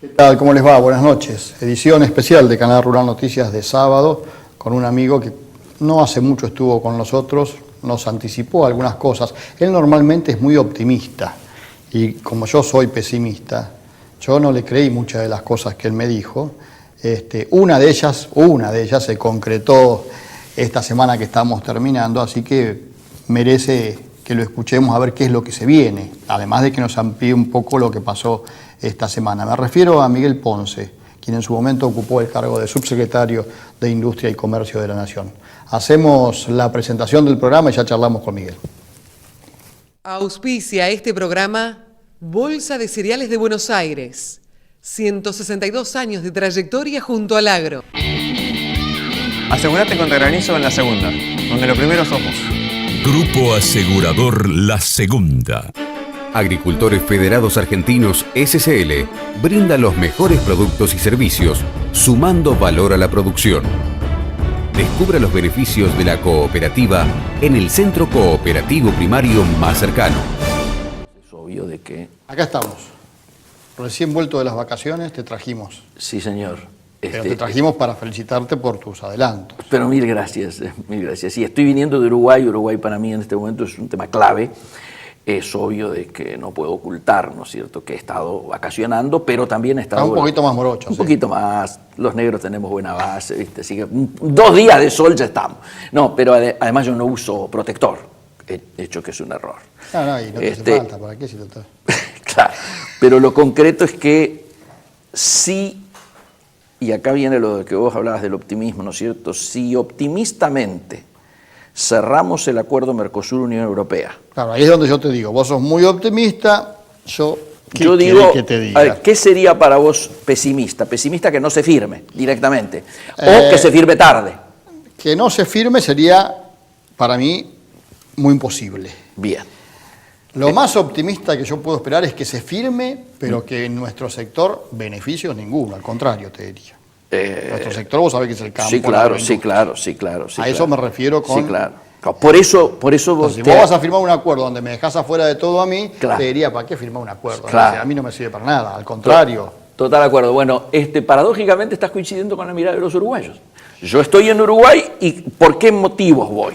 ¿Qué tal? ¿Cómo les va? Buenas noches. Edición especial de Canal Rural Noticias de sábado con un amigo que no hace mucho estuvo con nosotros, nos anticipó algunas cosas. Él normalmente es muy optimista y como yo soy pesimista, yo no le creí muchas de las cosas que él me dijo. Una de ellas se concretó esta semana que estamos terminando, así que merece que lo escuchemos a ver qué es lo que se viene, además de que nos amplíe un poco lo que pasó esta semana. Me refiero a Miguel Ponce, quien en su momento ocupó el cargo de subsecretario de Industria y Comercio de la Nación. Hacemos la presentación del programa y ya charlamos con Miguel. Auspicia este programa Bolsa de Cereales de Buenos Aires. 162 años de trayectoria junto al agro. Asegurate contra granizo en La Segunda, donde lo primero somos. Grupo Asegurador La Segunda. Agricultores Federados Argentinos SCL brinda los mejores productos y servicios, sumando valor a la producción. Descubra los beneficios de la cooperativa en el centro cooperativo primario más cercano. Es obvio de que... Acá estamos. Recién vuelto de las vacaciones te trajimos. Sí, señor. Pero te trajimos para felicitarte por tus adelantos. Pero mil gracias, mil gracias. Sí, estoy viniendo de Uruguay. Uruguay para mí en este momento es un tema clave. Es obvio de que no puedo ocultar, ¿no es cierto?, que he estado vacacionando, pero también he estado... Está un poquito más morocho. Un poquito más. Los negros tenemos buena base, ¿viste? Así que 2 días de sol ya estamos. No, pero además yo no uso protector, hecho que es un error. No, y no te hace falta, ¿para qué si te está? Claro, pero lo concreto es que sí, y acá viene lo de que vos hablabas del optimismo, ¿no es cierto? Si optimistamente cerramos el acuerdo Mercosur-Unión Europea. Claro, ahí es donde yo te digo, vos sos muy optimista, yo digo, que te diga? A ver, ¿qué sería para vos pesimista? Pesimista que no se firme directamente, o que se firme tarde. Que no se firme sería, para mí, muy imposible. Bien. Lo más optimista que yo puedo esperar es que se firme, pero que en nuestro sector beneficios ninguno, al contrario, te diría. Nuestro sector, vos sabés que es el campo. Sí, claro, sí, claro, sí, claro. A eso me refiero con... Sí, claro. Por eso vos... Entonces, si vos vas a firmar un acuerdo donde me dejás afuera de todo a mí, claro, te diría, ¿para qué firmar un acuerdo? Claro. O sea, a mí no me sirve para nada, al contrario. Total acuerdo. Bueno, paradójicamente estás coincidiendo con la mirada de los uruguayos. Yo estoy en Uruguay y ¿por qué motivos voy?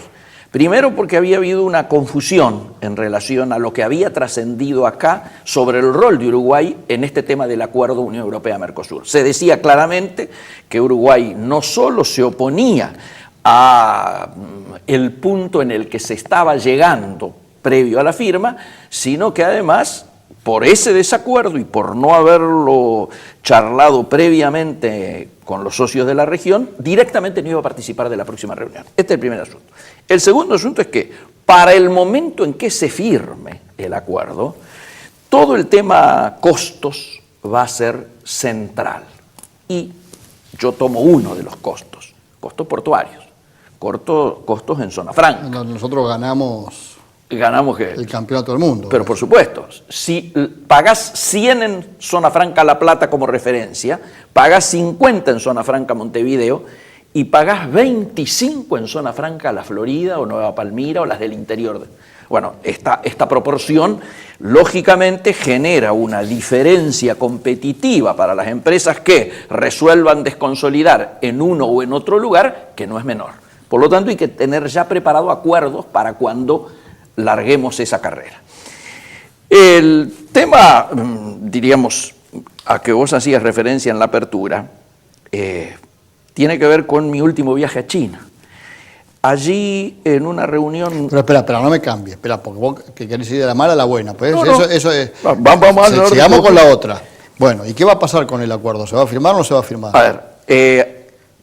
Primero porque había habido una confusión en relación a lo que había trascendido acá sobre el rol de Uruguay en este tema del acuerdo Unión Europea-Mercosur. Se decía claramente que Uruguay no solo se oponía a el punto en el que se estaba llegando previo a la firma, sino que además, por ese desacuerdo y por no haberlo charlado previamente con los socios de la región, directamente no iba a participar de la próxima reunión. Este es el primer asunto. El segundo asunto es que para el momento en que se firme el acuerdo, todo el tema costos va a ser central. Y yo tomo uno de los costos portuarios, costos en zona franca. Nosotros ganamos ¿qué? El campeonato del mundo. Pero por supuesto, si pagás 100 en zona franca La Plata como referencia, pagás 50 en zona franca Montevideo y pagás 25 en zona franca La Florida o Nueva Palmira o las del interior. Bueno, esta proporción lógicamente genera una diferencia competitiva para las empresas que resuelvan desconsolidar en uno o en otro lugar que no es menor. Por lo tanto, hay que tener ya preparado acuerdos para cuando larguemos esa carrera. El tema, diríamos, a que vos hacías referencia en la apertura, tiene que ver con mi último viaje a China. Allí, en una reunión... Pero espera, no me cambies, espera, porque vos que querés ir de la mala a la buena. Pues no, eso es... Vamos sigamos con la otra. Bueno, ¿y qué va a pasar con el acuerdo? ¿Se va a firmar o no se va a firmar? A ver,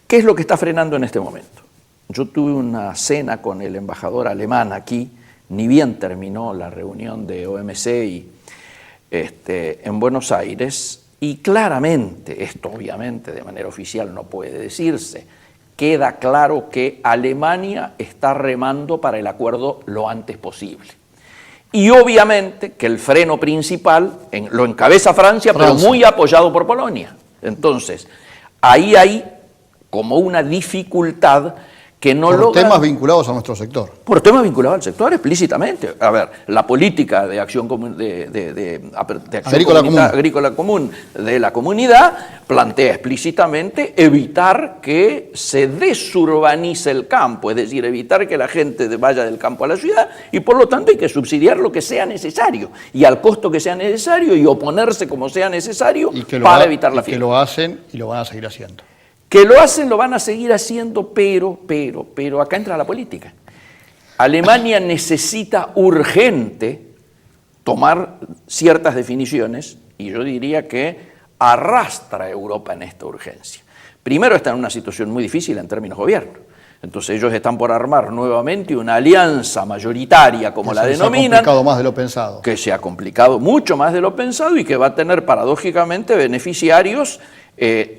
¿qué es lo que está frenando en este momento? Yo tuve una cena con el embajador alemán aquí, ni bien terminó la reunión de OMC en Buenos Aires, y claramente, esto obviamente de manera oficial no puede decirse, queda claro que Alemania está remando para el acuerdo lo antes posible. Y obviamente que el freno principal lo encabeza Francia, pero muy apoyado por Polonia. Entonces, ahí hay como una dificultad que no por logran... temas vinculados a nuestro sector. Por temas vinculados al sector, explícitamente. A ver, la política de acción común, de acción agrícola común de la comunidad plantea explícitamente evitar que se desurbanice el campo, es decir, evitar que la gente vaya del campo a la ciudad, y por lo tanto hay que subsidiar lo que sea necesario, y al costo que sea necesario, y oponerse como sea necesario para evitar la fiesta. Que lo hacen y lo van a seguir haciendo. Que lo hacen, lo van a seguir haciendo, pero acá entra la política. Alemania necesita urgente tomar ciertas definiciones, y yo diría que arrastra a Europa en esta urgencia. Primero, está en una situación muy difícil en términos gobierno. Entonces ellos están por armar nuevamente una alianza mayoritaria, como la denominan. Se ha complicado más de lo pensado. Que se ha complicado mucho más de lo pensado y que va a tener paradójicamente beneficiarios,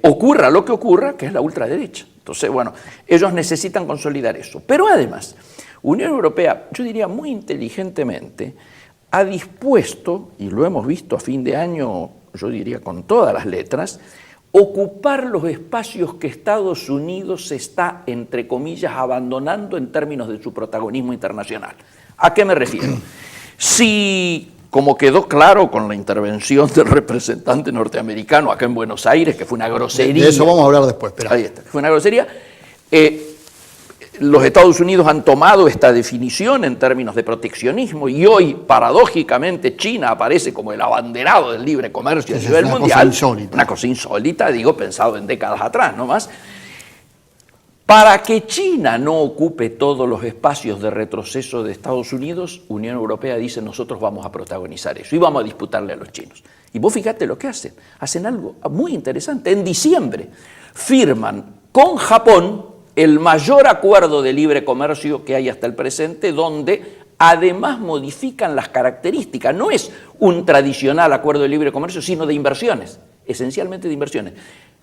ocurra lo que ocurra, que es la ultraderecha. Entonces, bueno, ellos necesitan consolidar eso. Pero además, Unión Europea, yo diría muy inteligentemente, ha dispuesto, y lo hemos visto a fin de año, yo diría con todas las letras, ocupar los espacios que Estados Unidos está, entre comillas, abandonando en términos de su protagonismo internacional. ¿A qué me refiero? Si, como quedó claro con la intervención del representante norteamericano acá en Buenos Aires, que fue una grosería. De eso vamos a hablar después, espera. Ahí está, fue una grosería. Los Estados Unidos han tomado esta definición en términos de proteccionismo y hoy, paradójicamente, China aparece como el abanderado del libre comercio a nivel mundial. Una cosa insólita, digo, pensado en décadas atrás nomás. Para que China no ocupe todos los espacios de retroceso de Estados Unidos, Unión Europea dice, nosotros vamos a protagonizar eso y vamos a disputarle a los chinos. Y vos fíjate lo que hacen. Hacen algo muy interesante. En diciembre firman con Japón el mayor acuerdo de libre comercio que hay hasta el presente, donde además modifican las características. No es un tradicional acuerdo de libre comercio, sino de inversiones, esencialmente de inversiones.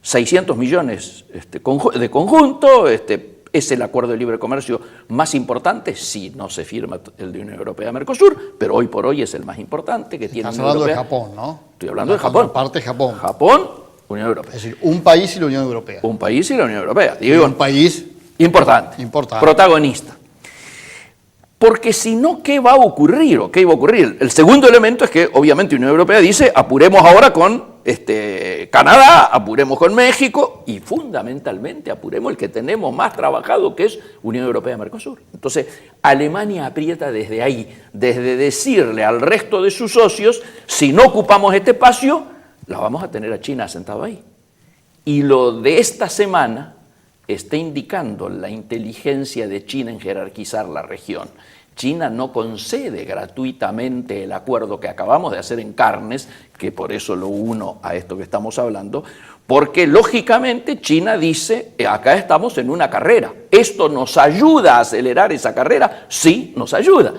600 millones de conjunto, es el acuerdo de libre comercio más importante, si no se firma el de Unión Europea-Mercosur, pero hoy por hoy es el más importante que tiene Unión Europea. Estás hablando de Japón, ¿no? Estoy hablando de Japón. Parte Japón. Japón, Unión Europea. Es decir, un país y la Unión Europea. Un país y la Unión Europea. Digo, un país importante, protagonista. Porque si no, ¿qué va a ocurrir? ¿O qué iba a ocurrir? El segundo elemento es que, obviamente, Unión Europea dice, apuremos ahora con Canadá, apuremos con México y, fundamentalmente, apuremos el que tenemos más trabajado, que es Unión Europea-Mercosur. Entonces, Alemania aprieta desde ahí, desde decirle al resto de sus socios, si no ocupamos este espacio, la vamos a tener a China sentado ahí. Y lo de esta semana está indicando la inteligencia de China en jerarquizar la región. China no concede gratuitamente el acuerdo que acabamos de hacer en carnes, que por eso lo uno a esto que estamos hablando, porque lógicamente China dice, acá estamos en una carrera. ¿Esto nos ayuda a acelerar esa carrera? Sí, nos ayuda.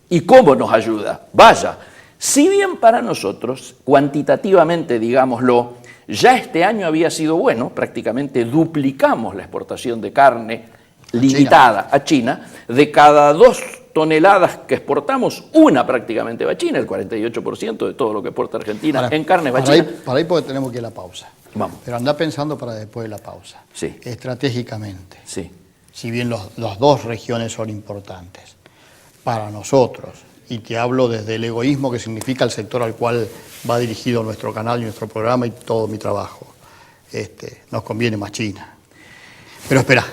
¿Y cómo nos ayuda? Vaya, si bien para nosotros, cuantitativamente, digámoslo, ya este año había sido bueno, prácticamente duplicamos la exportación de carne limitada a China. De cada 2 toneladas que exportamos, una prácticamente va a China, el 48% de todo lo que exporta Argentina en carne va a China. Para ahí porque tenemos que ir a la pausa. Vamos. Pero anda pensando para después de la pausa. Sí. Estratégicamente. Sí. Si bien las dos regiones son importantes, para nosotros, y te hablo desde el egoísmo que significa el sector al cual va dirigido nuestro canal y nuestro programa y todo mi trabajo, nos conviene más China. Pero espera,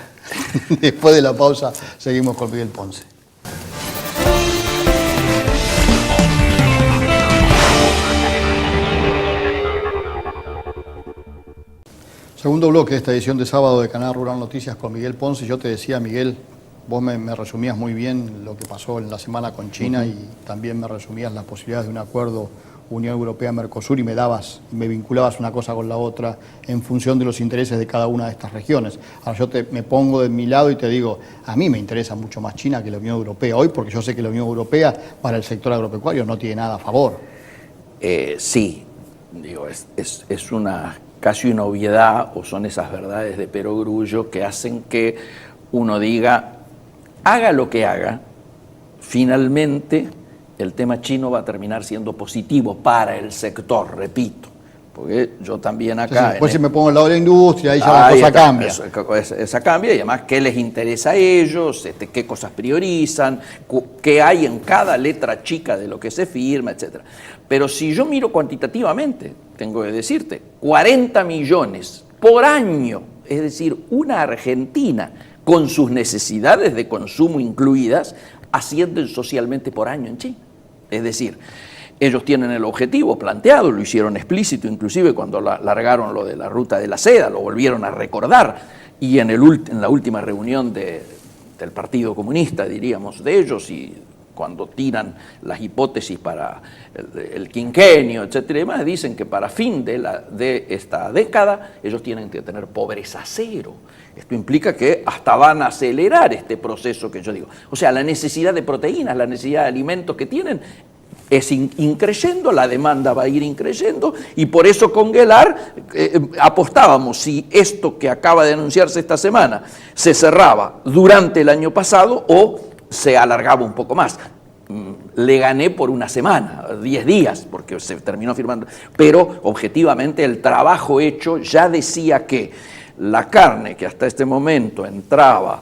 después de la pausa seguimos con Miguel Ponce. Segundo bloque de esta edición de sábado de Canal Rural Noticias con Miguel Ponce. Yo te decía, Miguel, vos me resumías muy bien lo que pasó en la semana con China y también me resumías las posibilidades de un acuerdo Unión Europea-Mercosur y me vinculabas una cosa con la otra en función de los intereses de cada una de estas regiones. Ahora yo me pongo de mi lado y te digo, a mí me interesa mucho más China que la Unión Europea hoy, porque yo sé que la Unión Europea para el sector agropecuario no tiene nada a favor. Sí, digo, es casi una obviedad, o son esas verdades de perogrullo que hacen que uno diga, haga lo que haga, finalmente el tema chino va a terminar siendo positivo para el sector, repito, porque yo también acá... Entonces, después si me pongo al lado de la industria, ahí ya la Ahí cosa está, cambia. Esa cambia, y además qué les interesa a ellos, qué cosas priorizan, qué hay en cada letra chica de lo que se firma, etc. Pero si yo miro cuantitativamente, tengo que decirte, 40 millones por año, es decir, una Argentina con sus necesidades de consumo incluidas, ascienden socialmente por año en China. Es decir, ellos tienen el objetivo planteado, lo hicieron explícito, inclusive cuando largaron lo de la ruta de la seda, lo volvieron a recordar, y en la última reunión del Partido Comunista, diríamos, de ellos, y cuando tiran las hipótesis para el quinquenio, etcétera y demás, dicen que para fin de esta década ellos tienen que tener pobreza cero. Esto implica que hasta van a acelerar este proceso que yo digo. O sea, la necesidad de proteínas, la necesidad de alimentos que tienen es increyendo, la demanda va a ir increyendo, y por eso con Guelar apostábamos, si esto que acaba de anunciarse esta semana se cerraba durante el año pasado o se alargaba un poco más. Le gané por una semana, 10 días, porque se terminó firmando, pero objetivamente el trabajo hecho ya decía que la carne que hasta este momento entraba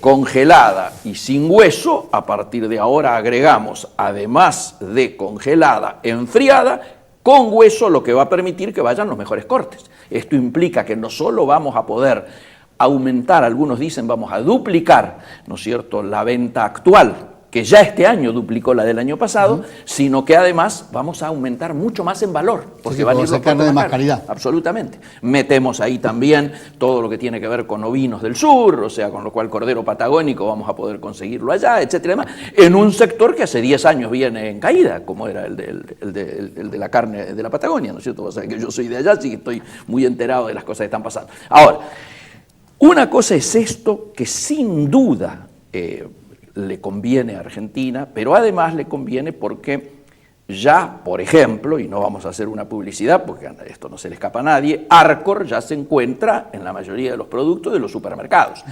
congelada y sin hueso, a partir de ahora agregamos, además de congelada, enfriada, con hueso, lo que va a permitir que vayan los mejores cortes. Esto implica que no solo vamos a poder aumentar, algunos dicen vamos a duplicar, ¿no es cierto?, la venta actual, que ya este año duplicó la del año pasado, sino que además vamos a aumentar mucho más en valor, porque van a ir los carne de más calidad. Absolutamente. Metemos ahí también todo lo que tiene que ver con ovinos del sur, o sea, con lo cual cordero patagónico vamos a poder conseguirlo allá, etcétera, en un sector que hace 10 años viene en caída, como era el de la carne de la Patagonia, ¿no es cierto? O sea, que yo soy de allá, así que estoy muy enterado de las cosas que están pasando. Ahora, una cosa es esto que sin duda le conviene a Argentina, pero además le conviene porque ya, por ejemplo, y no vamos a hacer una publicidad porque esto no se le escapa a nadie, Arcor ya se encuentra en la mayoría de los productos de los supermercados.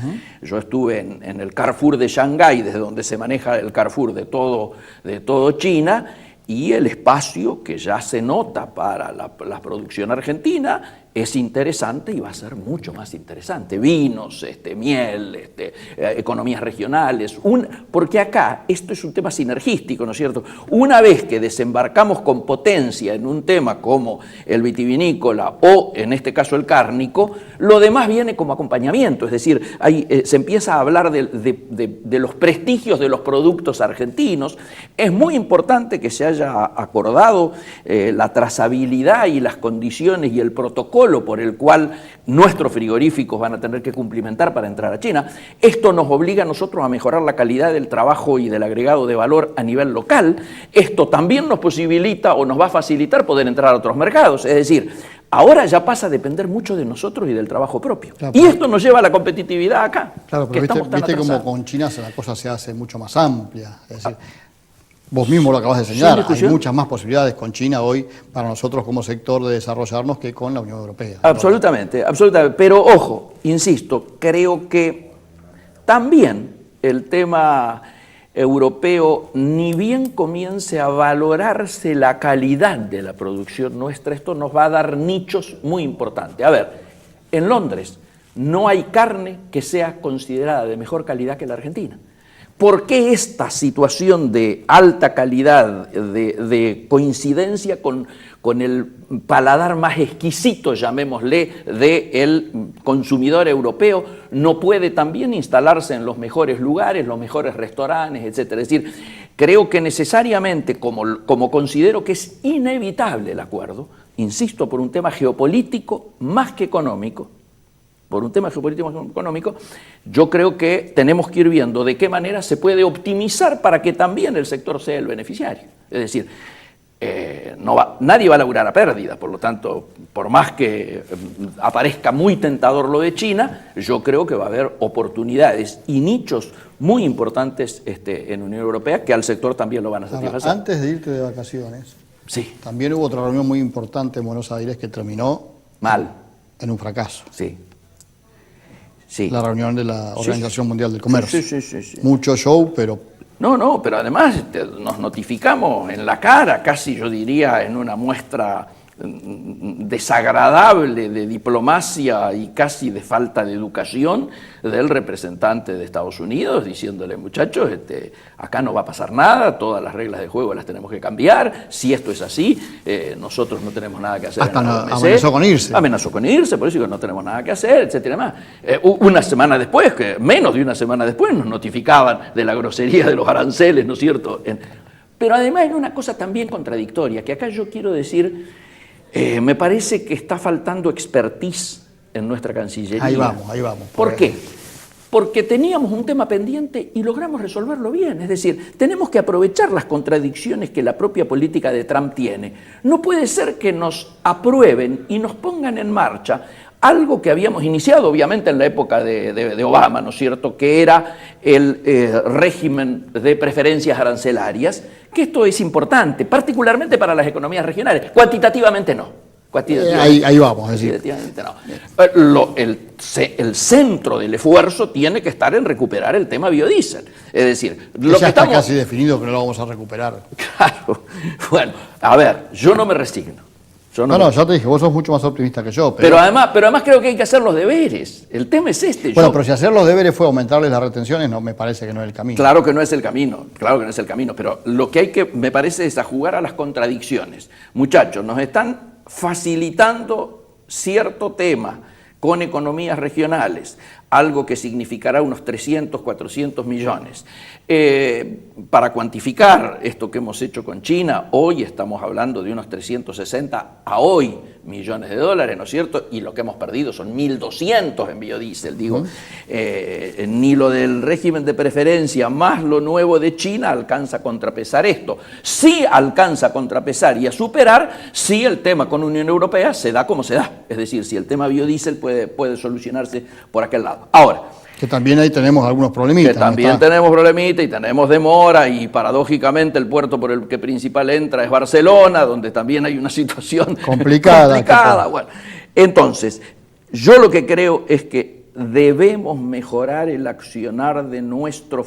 Yo estuve en el Carrefour de Shanghái, desde donde se maneja el Carrefour de todo China, y el espacio que ya se nota para la producción argentina es interesante y va a ser mucho más interesante. Vinos, miel, economías regionales, porque acá esto es un tema sinergístico, ¿no es cierto? Una vez que desembarcamos con potencia en un tema como el vitivinícola o en este caso el cárnico, lo demás viene como acompañamiento, es decir, se empieza a hablar de los prestigios de los productos argentinos. Es muy importante que se haya acordado la trazabilidad y las condiciones y el protocolo por el cual nuestros frigoríficos van a tener que cumplimentar para entrar a China. Esto nos obliga a nosotros a mejorar la calidad del trabajo y del agregado de valor a nivel local. Esto también nos posibilita o nos va a facilitar poder entrar a otros mercados. Es decir, ahora ya pasa a depender mucho de nosotros y del trabajo propio. Claro, y esto nos lleva a la competitividad acá. Claro, pero viste como con China la cosa se hace mucho más amplia. Es decir, vos mismo lo acabas de señalar, hay muchas más posibilidades con China hoy para nosotros como sector de desarrollarnos que con la Unión Europea. Absolutamente, absolutamente. Pero ojo, insisto, creo que también el tema europeo, ni bien comience a valorarse la calidad de la producción nuestra, esto nos va a dar nichos muy importantes. A ver, en Londres no hay carne que sea considerada de mejor calidad que la argentina. ¿Por qué esta situación de alta calidad, de coincidencia con el paladar más exquisito, llamémosle, del consumidor europeo, no puede también instalarse en los mejores lugares, los mejores restaurantes, etcétera? Es decir, creo que necesariamente, como considero que es inevitable el acuerdo, insisto, por un tema geopolítico más que económico, por un tema geopolítico económico, yo creo que tenemos que ir viendo de qué manera se puede optimizar para que también el sector sea el beneficiario. Es decir, nadie va a laburar a pérdida, por lo tanto, por más que aparezca muy tentador lo de China, yo creo que va a haber oportunidades y nichos muy importantes en Unión Europea que al sector también lo van a satisfacer. Antes de irte de vacaciones, sí, también hubo otra reunión muy importante en Buenos Aires que terminó mal, en un fracaso. Sí. Sí. La reunión de la Organización Mundial del Comercio. Sí. Mucho show, pero... No, pero además nos notificamos en la cara, casi yo diría en una muestra desagradable de diplomacia y casi de falta de educación del representante de Estados Unidos, diciéndole, muchachos, acá no va a pasar nada, todas las reglas de juego las tenemos que cambiar, si esto es así, nosotros no tenemos nada que hacer. Hasta amenazó con irse. Amenazó con irse, por eso que no tenemos nada que hacer, etcétera, más. Una semana después, menos de una semana después, nos notificaban de la grosería de los aranceles, ¿no es cierto? Pero además hay una cosa también contradictoria, que acá yo quiero decir, me parece que está faltando expertise en nuestra Cancillería. Ahí vamos. ¿Por qué? Porque teníamos un tema pendiente y logramos resolverlo bien. Es decir, tenemos que aprovechar las contradicciones que la propia política de Trump tiene. No puede ser que nos aprueben y nos pongan en marcha algo que habíamos iniciado, obviamente, en la época de Obama, ¿no es cierto?, que era el régimen de preferencias arancelarias, que esto es importante, particularmente para las economías regionales. Cuantitativamente no. Ahí vamos, es decir. No. El centro del esfuerzo tiene que estar en recuperar el tema biodiesel. Es decir, lo que está casi definido que no lo vamos a recuperar. Claro. Bueno, a ver, yo no me resigno. No, ya te dije, vos sos mucho más optimista que yo. Pero además creo que hay que hacer los deberes. El tema es este. Bueno, pero si hacer los deberes fue aumentarles las retenciones, no, me parece que no es el camino. Claro que no es el camino, pero lo que hay que, me parece, es a jugar a las contradicciones. Muchachos, nos están facilitando cierto tema con economías regionales, algo que significará unos 300, 400 millones. Para cuantificar esto que hemos hecho con China, hoy estamos hablando de unos 360 a hoy millones de dólares, ¿no es cierto? Y lo que hemos perdido son 1.200 en biodiesel, digo. Ni lo del régimen de preferencia más lo nuevo de China alcanza a contrapesar esto. Sí alcanza a contrapesar y a superar si el tema con Unión Europea se da como se da. Es decir, si el tema biodiesel puede solucionarse por aquel lado. Ahora, que también ahí tenemos algunos problemitas. Que también tenemos problemitas y tenemos demora, y paradójicamente el puerto por el que principal entra es Barcelona, donde también hay una situación complicada. Bueno, entonces, yo lo que creo es que debemos mejorar el accionar de nuestra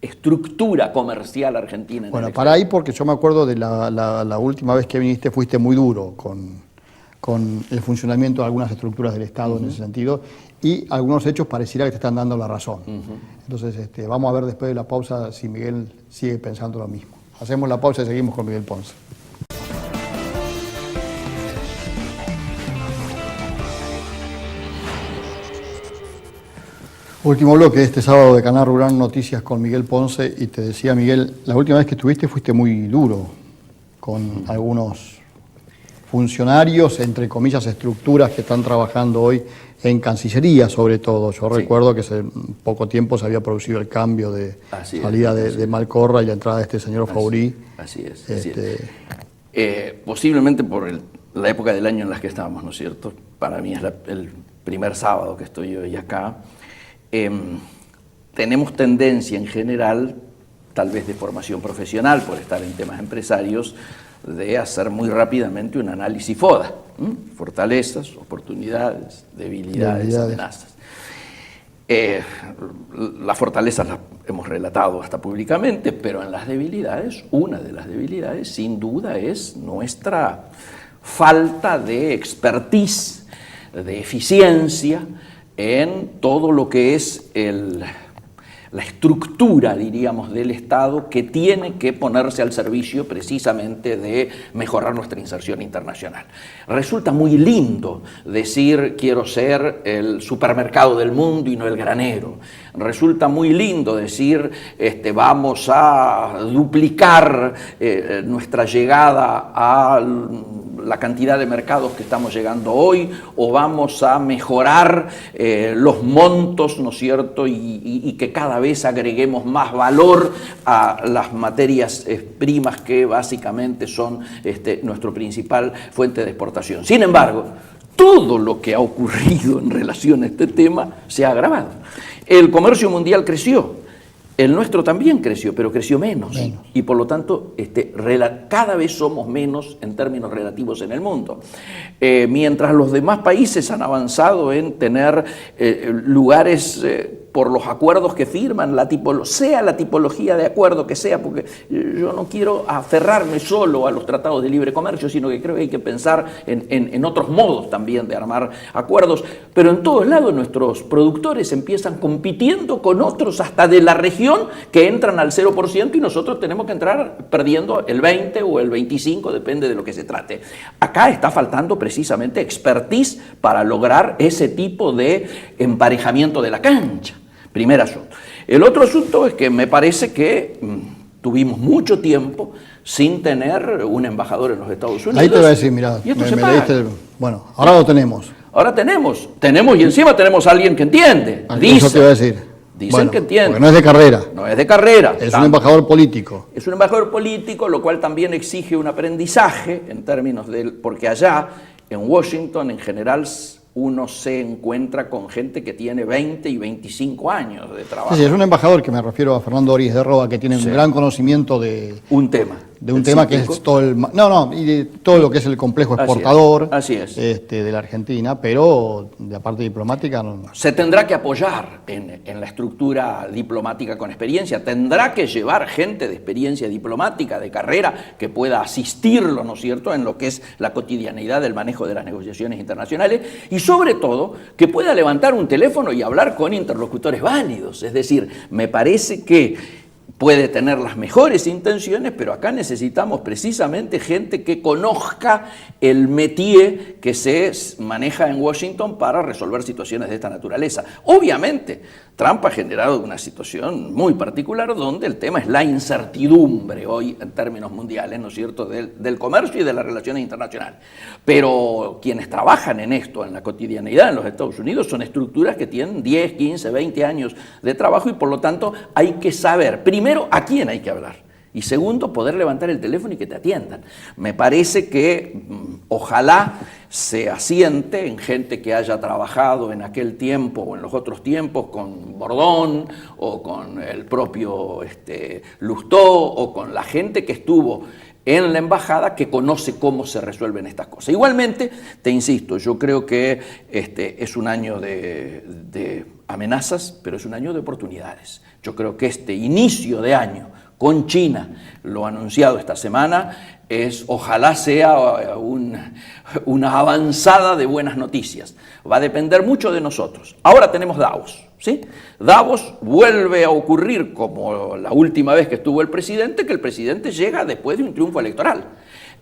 estructura comercial argentina. Bueno, para ahí, porque yo me acuerdo de la última vez que viniste, fuiste muy duro con el funcionamiento de algunas estructuras del Estado en ese sentido, y algunos hechos pareciera que te están dando la razón. Entonces, vamos a ver después de la pausa si Miguel sigue pensando lo mismo. Hacemos la pausa y seguimos con Miguel Ponce. Último bloque de este sábado de Canal Rural Noticias con Miguel Ponce, y te decía, Miguel, la última vez que estuviste fuiste muy duro con algunos funcionarios, entre comillas, estructuras que están trabajando hoy en Cancillería, sobre todo. Yo recuerdo que hace poco tiempo se había producido el cambio de salida de Malcorra y la entrada de este señor Faurí. Así es. Posiblemente por la época del año en la que estábamos, ¿no es cierto? Para mí es el primer sábado que estoy hoy acá. Tenemos tendencia en general, tal vez de formación profesional, por estar en temas empresarios, de hacer muy rápidamente un análisis FODA, fortalezas, oportunidades, debilidades, amenazas. Las fortalezas las hemos relatado hasta públicamente, pero en las debilidades, una de las debilidades sin duda es nuestra falta de expertise, de eficiencia en todo lo que es la estructura, diríamos, del Estado, que tiene que ponerse al servicio precisamente de mejorar nuestra inserción internacional. Resulta muy lindo decir quiero ser el supermercado del mundo y no el granero. Resulta muy lindo decir vamos a duplicar nuestra llegada a la cantidad de mercados que estamos llegando hoy, o vamos a mejorar los montos, ¿no es cierto?, y que cada vez agreguemos más valor a las materias primas que básicamente son nuestra principal fuente de exportación. Sin embargo, todo lo que ha ocurrido en relación a este tema se ha agravado. El comercio mundial creció. El nuestro también creció, pero creció menos. Y por lo tanto, cada vez somos menos en términos relativos en el mundo. Mientras los demás países han avanzado en tener lugares por los acuerdos que firman, sea la tipología de acuerdo que sea, porque yo no quiero aferrarme solo a los tratados de libre comercio, sino que creo que hay que pensar en otros modos también de armar acuerdos, pero en todos lados nuestros productores empiezan compitiendo con otros hasta de la región que entran al 0% y nosotros tenemos que entrar perdiendo el 20 o el 25, depende de lo que se trate. Acá está faltando precisamente expertise para lograr ese tipo de emparejamiento de la cancha. Primer asunto. El otro asunto es que me parece que tuvimos mucho tiempo sin tener un embajador en los Estados Unidos. Ahí te voy a decir, mirá, bueno, ahora lo tenemos. Ahora tenemos y encima tenemos a alguien que entiende. Eso te voy a decir. Dicen que entiende. Porque no es de carrera. No es de carrera. Es un embajador político. Es un embajador político, lo cual también exige un aprendizaje en términos porque allá en Washington en general uno se encuentra con gente que tiene 20 y 25 años de trabajo. Sí, es un embajador, que me refiero a Fernando Oris de Roa, que tiene un gran conocimiento de un tema. De un tema que es todo y de todo lo que es el complejo exportador de la Argentina, pero de la parte diplomática no. Se tendrá que apoyar en la estructura diplomática con experiencia, tendrá que llevar gente de experiencia diplomática, de carrera, que pueda asistirlo, ¿no es cierto?, en lo que es la cotidianidad del manejo de las negociaciones internacionales y sobre todo que pueda levantar un teléfono y hablar con interlocutores válidos. Es decir, me parece que puede tener las mejores intenciones, pero acá necesitamos precisamente gente que conozca el métier que se maneja en Washington para resolver situaciones de esta naturaleza. Obviamente, Trump ha generado una situación muy particular donde el tema es la incertidumbre hoy en términos mundiales, ¿no es cierto?, del comercio y de las relaciones internacionales. Pero quienes trabajan en esto, en la cotidianidad en los Estados Unidos, son estructuras que tienen 10, 15, 20 años de trabajo y por lo tanto hay que saber, primero, a quién hay que hablar. Y segundo, poder levantar el teléfono y que te atiendan. Me parece que ojalá se asiente en gente que haya trabajado en aquel tiempo o en los otros tiempos con Bordón o con el propio Lustó o con la gente que estuvo en la embajada que conoce cómo se resuelven estas cosas. Igualmente, te insisto, yo creo que es un año de amenazas, pero es un año de oportunidades. Yo creo que este inicio de año con China, lo anunciado esta semana, ojalá sea una avanzada de buenas noticias. Va a depender mucho de nosotros. Ahora tenemos Davos, ¿sí? Davos vuelve a ocurrir como la última vez que estuvo el presidente, que el presidente llega después de un triunfo electoral.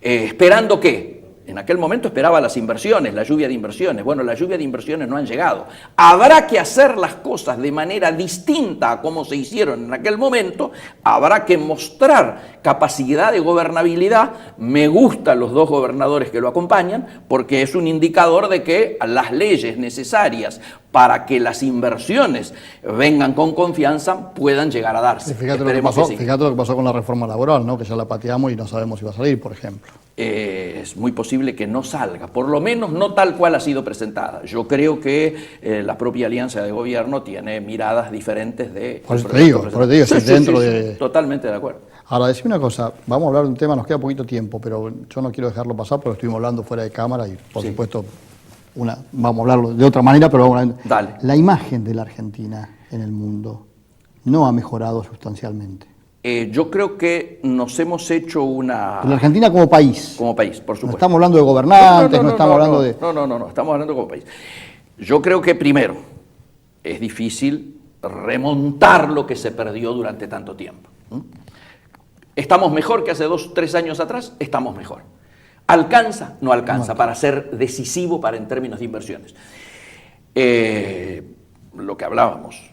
¿Esperando qué? En aquel momento esperaba las inversiones, la lluvia de inversiones. Bueno, la lluvia de inversiones no han llegado. Habrá que hacer las cosas de manera distinta a como se hicieron en aquel momento. Habrá que mostrar capacidad de gobernabilidad. Me gustan los dos gobernadores que lo acompañan porque es un indicador de que las leyes necesarias para que las inversiones vengan con confianza puedan llegar a darse. Fíjate lo que pasó con la reforma laboral, ¿no? Que ya la pateamos y no sabemos si va a salir, por ejemplo. Es muy posible que no salga, por lo menos no tal cual ha sido presentada. Yo creo que la propia alianza de gobierno tiene miradas diferentes de... Por eso te digo, sí, totalmente de acuerdo. Ahora, decime una cosa, vamos a hablar de un tema, nos queda poquito tiempo, pero yo no quiero dejarlo pasar porque estuvimos hablando fuera de cámara y, por supuesto, vamos a hablarlo de otra manera, pero vamos a hablar. Dale. La imagen de la Argentina en el mundo no ha mejorado sustancialmente. Yo creo que nos hemos hecho una... La Argentina como país. Como país, por supuesto. No estamos hablando de gobernantes, no estamos hablando de... No, estamos hablando como país. Yo creo que primero es difícil remontar lo que se perdió durante tanto tiempo. ¿Estamos mejor que hace 2, 3 años atrás? Estamos mejor. ¿Alcanza? No alcanza para ser decisivo en términos de inversiones. Lo que hablábamos,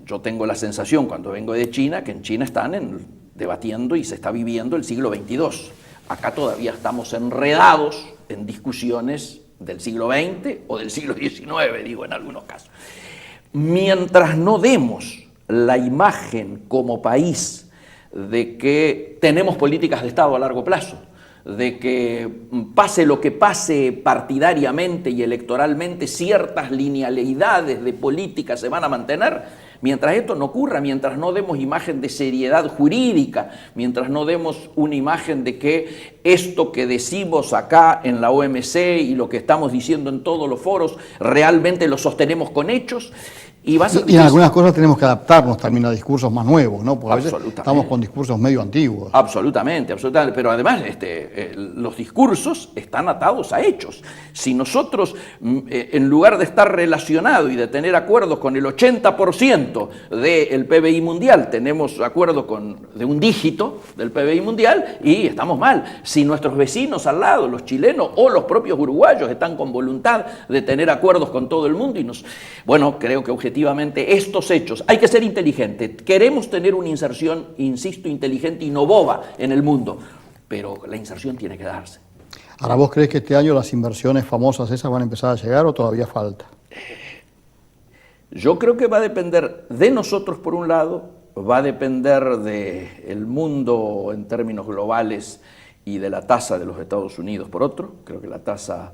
yo tengo la sensación cuando vengo de China que en China están debatiendo y se está viviendo el siglo XXII. Acá todavía estamos enredados en discusiones del siglo XX o del siglo XIX, digo en algunos casos. Mientras no demos la imagen como país de que tenemos políticas de Estado a largo plazo, de que pase lo que pase partidariamente y electoralmente, ciertas linealidades de política se van a mantener. Mientras esto no ocurra, mientras no demos imagen de seriedad jurídica, mientras no demos una imagen de que esto que decimos acá en la OMC y lo que estamos diciendo en todos los foros, realmente lo sostenemos con hechos, Y va a ser Y en difícil. algunas cosas tenemos que adaptarnos también a discursos más nuevos, ¿no? Porque a veces Absolutamente. estamos con discursos medio antiguos. Absolutamente, absolutamente. Pero además los discursos están atados a hechos. Si nosotros, en lugar de estar relacionados y de tener acuerdos con el 80% del PBI mundial, tenemos acuerdos de un dígito del PBI mundial y estamos mal. Si nuestros vecinos al lado, los chilenos o los propios uruguayos, están con voluntad de tener acuerdos con todo el mundo bueno, creo que objetivamente estos hechos, hay que ser inteligente. Queremos tener una inserción, insisto, inteligente y no boba en el mundo, pero la inserción tiene que darse. Ahora, ¿vos crees que este año las inversiones famosas esas van a empezar a llegar o todavía falta? Yo creo que va a depender de nosotros por un lado, va a depender del mundo en términos globales y de la tasa de los Estados Unidos por otro. Creo que la tasa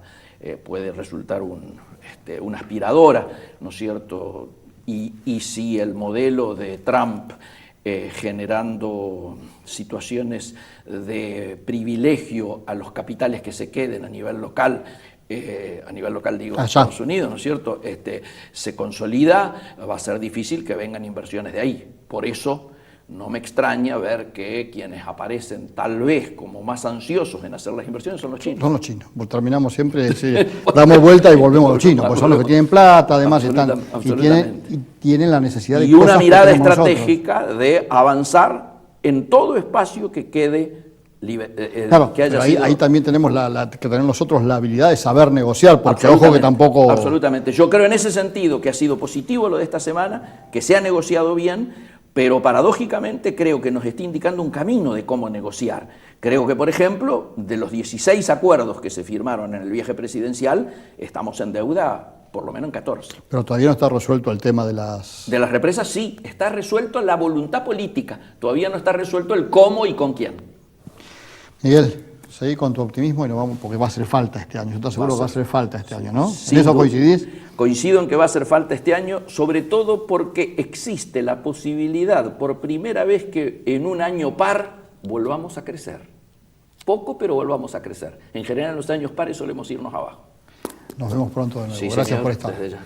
puede resultar una aspiradora, ¿no es cierto? Y si el modelo de Trump generando situaciones de privilegio a los capitales que se queden a nivel local digo, en Estados Unidos, ¿no es cierto?, se consolida, va a ser difícil que vengan inversiones de ahí. Por eso no me extraña ver que quienes aparecen tal vez como más ansiosos en hacer las inversiones son los chinos. Son los chinos. Pues terminamos siempre, damos vuelta y volvemos a los chinos, porque son los que tienen plata, además y tienen la necesidad de y una cosas que mirada tenemos estratégica de avanzar en todo espacio que quede claro, que haya pero sido... ahí también tenemos que tener nosotros la habilidad de saber negociar, porque ojo que Absolutamente, tampoco... Absolutamente. Yo creo en ese sentido que ha sido positivo lo de esta semana, que se ha negociado bien, pero paradójicamente creo que nos está indicando un camino de cómo negociar. Creo que, por ejemplo, de los 16 acuerdos que se firmaron en el viaje presidencial, estamos en deuda por lo menos en 14. Pero todavía no está resuelto el tema de las... De las represas sí, está resuelto la voluntad política, todavía no está resuelto el cómo y con quién. Miguel, seguí con tu optimismo y nos vamos, porque va a hacer falta este año. Yo te aseguro que va a hacer falta este año, ¿no? ¿En eso coincidís? Coincido en que va a hacer falta este año, sobre todo porque existe la posibilidad, por primera vez, que en un año par volvamos a crecer. Poco, pero volvamos a crecer. En general, en los años pares solemos irnos abajo. Nos vemos pronto de nuevo. Sí, Gracias señor, por estar. desde ya.